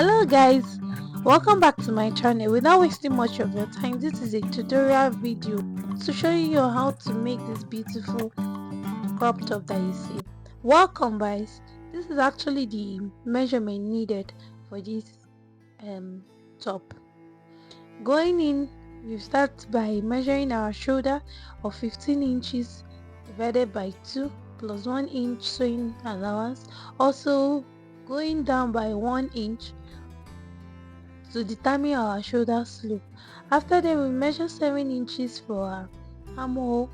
Hello guys, welcome back to my channel. Without wasting much of your time, this is a tutorial video to show you how to make this beautiful crop top that you see. Welcome guys. This is actually the measurement needed for this top. Going in, we start by measuring our shoulder of 15 inches divided by 2 plus 1 inch sewing allowance. Also going down by 1 inch to determine our shoulder slope. After that, we measure 7 inches for our armhole.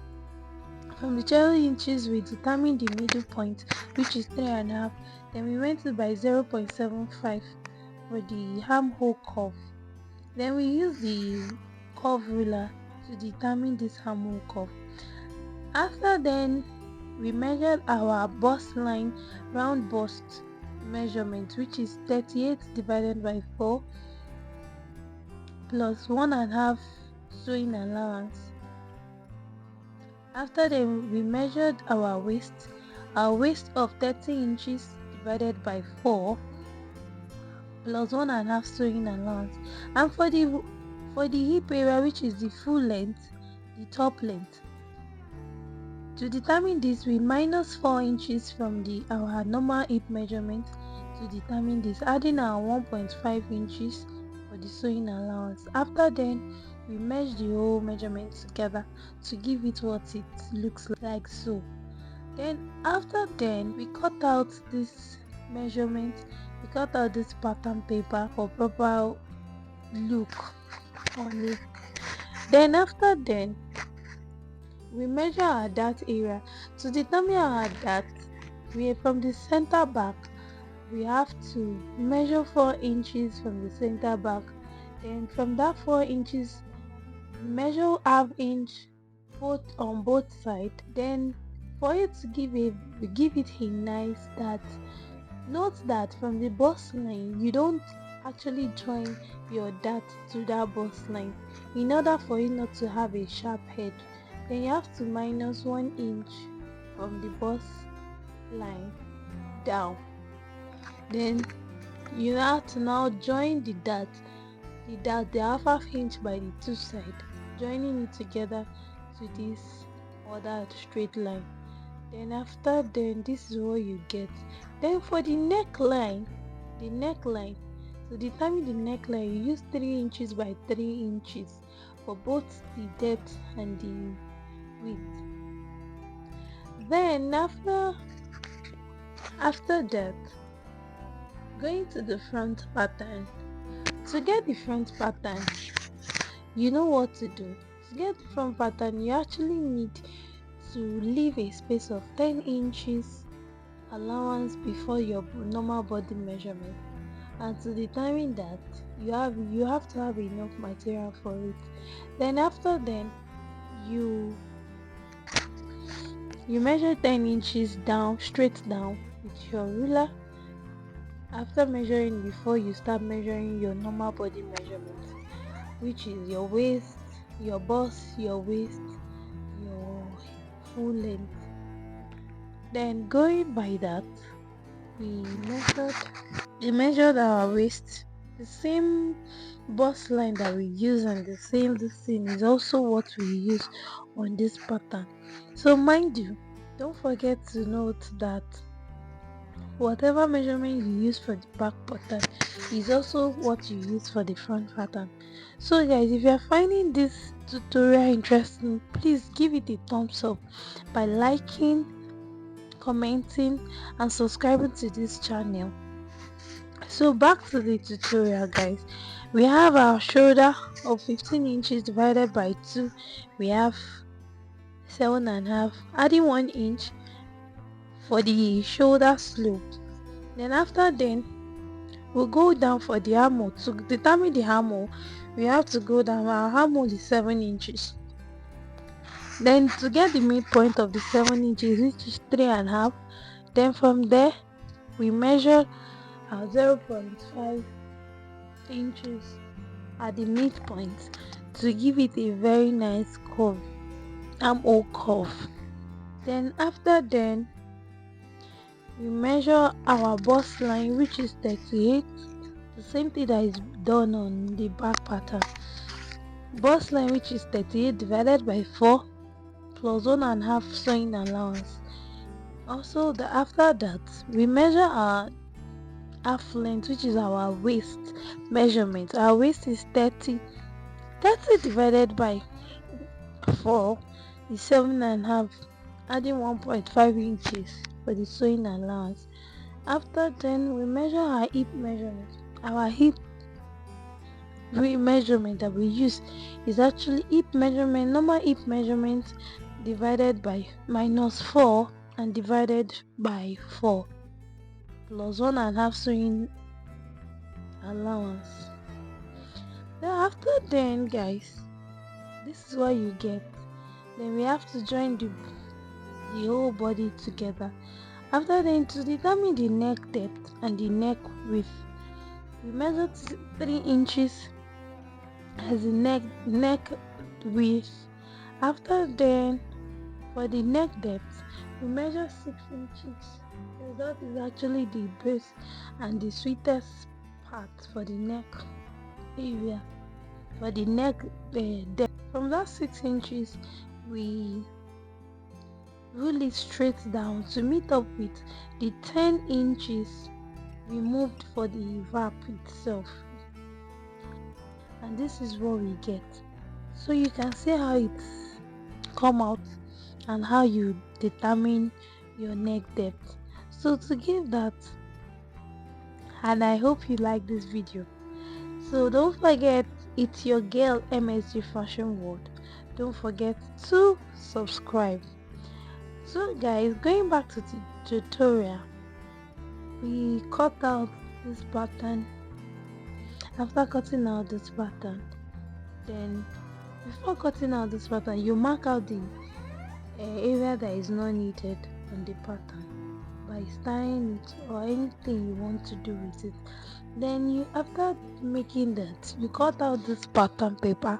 From the 12 inches, we determine the middle point, which is 3.5. Then we went to by 0.75 for the armhole curve. Then we use the curve ruler to determine this armhole curve. After then, we measured our bust line, round bust measurement, which is 38 divided by 4 plus 1.5 sewing allowance. After that, we measured our waist of 30 inches divided by 4 plus 1.5 sewing allowance. And for the hip area, which is the full length, the top length, to determine this, we minus 4 inches from our normal hip measurement to determine this, adding our 1.5 inches for the sewing allowance. After then, we measure the whole measurement together to give it what it looks like so. Then after then, we cut out this measurement, we cut out this pattern paper for proper look on it. Then after then, we measure our dart area. To determine our dart, we from the center back, we have to measure 4 inches from the center back. Then from that 4 inches, measure half inch on both sides. Then for it to give it a nice dart. Note that from the bust line, you don't actually join your dart to that bust line. In order for it not to have a sharp head, then you have to minus 1 inch from the bust line down. Then you have to now join the dart the half inch by the two sides, joining it together to this other straight line. Then after then, this is what you get. Then for the neckline, to determine the neckline, you use 3 inches by 3 inches for both the depth and the width. Then after that, going to the front pattern. To get the front pattern, you know what to do. To get the front pattern, you actually need to leave a space of 10 inches allowance before your normal body measurement. And to determine that, you have to have enough material for it. Then after then, you measure 10 inches down, straight down with your ruler. After measuring, before you start measuring your normal body measurement, which is your waist, your bust, your waist, your full length. Then going by that, we measured our waist. The same bust line that we use and the same this thing is also what we use on this pattern. So mind you, don't forget to note that whatever measurement you use for the back pattern is also what you use for the front pattern. So guys, if you are finding this tutorial interesting, please give it a thumbs up by liking, commenting and subscribing to this channel. So back to the tutorial guys. We have our shoulder of 15 inches divided by 2. We have 7.5, adding 1 inch for the shoulder slope. Then after then, we'll go down for the armhole. To determine the armhole, we have to go down. Our armhole is 7 inches. Then to get the midpoint of the 7 inches, which is 3.5, then from there we measure our 0.5 inches at the midpoint to give it a very nice curve, armhole curve. Then after then, we measure our bust line, which is 38 the same thing that is done on the back pattern. Bust line, which is 38 divided by 4 plus 1.5 sewing allowance. Also, after that, we measure our half length, which is our waist measurement. Our waist is 30. 30 divided by 4 is 7.5, adding 1.5 inches for the sewing allowance. After then, we measure our hip measurement. Our hip measurement that we use is actually hip measurement, normal hip measurement divided by -4 and divided by 4 plus 1.5 sewing allowance. Then after then, guys, this is what you get. Then we have to join the whole body together. After then, to determine the neck depth and the neck width, we measure 3 inches as the neck width. After then, for the neck depth, we measure 6 inches, because that is actually the base and the sweetest part for the neck area. For the neck depth, from that 6 inches, we roll it straight down to meet up with the 10 inches removed for the wrap itself. And this is what we get. So you can see how it's come out and how you determine your neck depth. So to give that, and I hope you like this video, so don't forget, it's your girl MSG Fashion World. Don't forget to subscribe. So guys, going back to the tutorial, we cut out this pattern. After cutting out this pattern, then before cutting out this pattern, you mark out the area that is not needed on the pattern by styling it or anything you want to do with it. Then you, after making that, you cut out this pattern paper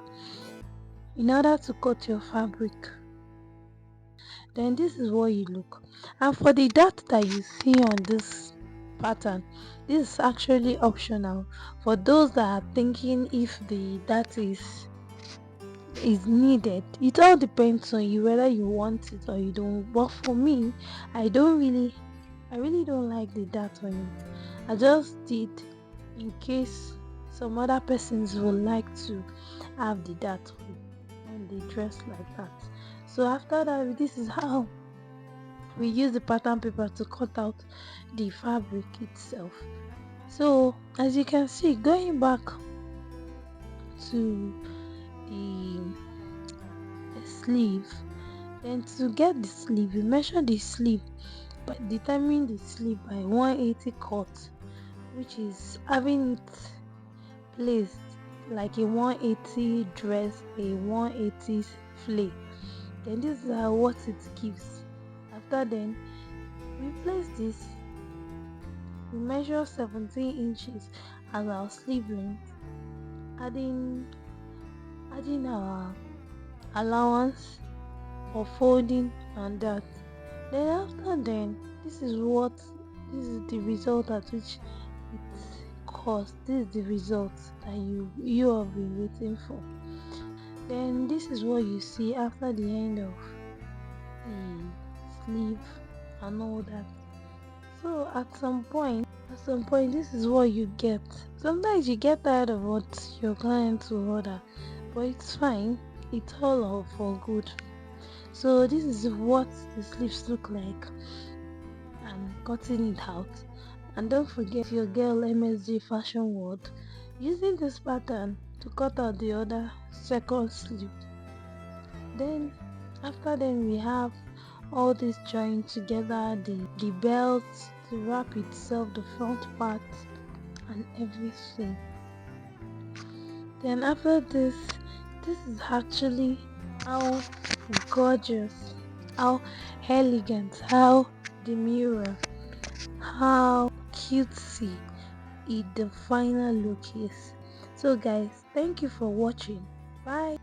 in order to cut your fabric. Then this is what you look. And for the dot that you see on this pattern, this is actually optional for those that are thinking if the dot is needed. It all depends on you whether you want it or you don't. But for me, I really don't like the dot on it. I just did in case some other persons would like to have the dot on the dress like that. So after that, this is how we use the pattern paper to cut out the fabric itself. So as you can see, going back to the sleeve, then to get the sleeve, we measure the sleeve by determining the sleeve by 180 cut, which is having it placed like a 180 dress, a 180 flay. Then this is what it gives. After then, we place this, we measure 17 inches as our sleeve length, adding our allowance for folding and that. Then after then, this is the result at which it cost. This is the result that you have been waiting for. Then this is what you see after the end of the sleeve and all that. So at some point, this is what you get. Sometimes you get tired of what your clients will order, but it's fine. It's all for good. So this is what the sleeves look like. I'm cutting it out. And don't forget, your girl MSG Fashion World using this pattern to cut out the other second sleeve. Then after then, we have all this joined together, the belt, the wrap itself, the front part and everything. Then after this is actually how gorgeous, how elegant, how demure, how cutesy the final look is. So guys, thank you for watching. Bye.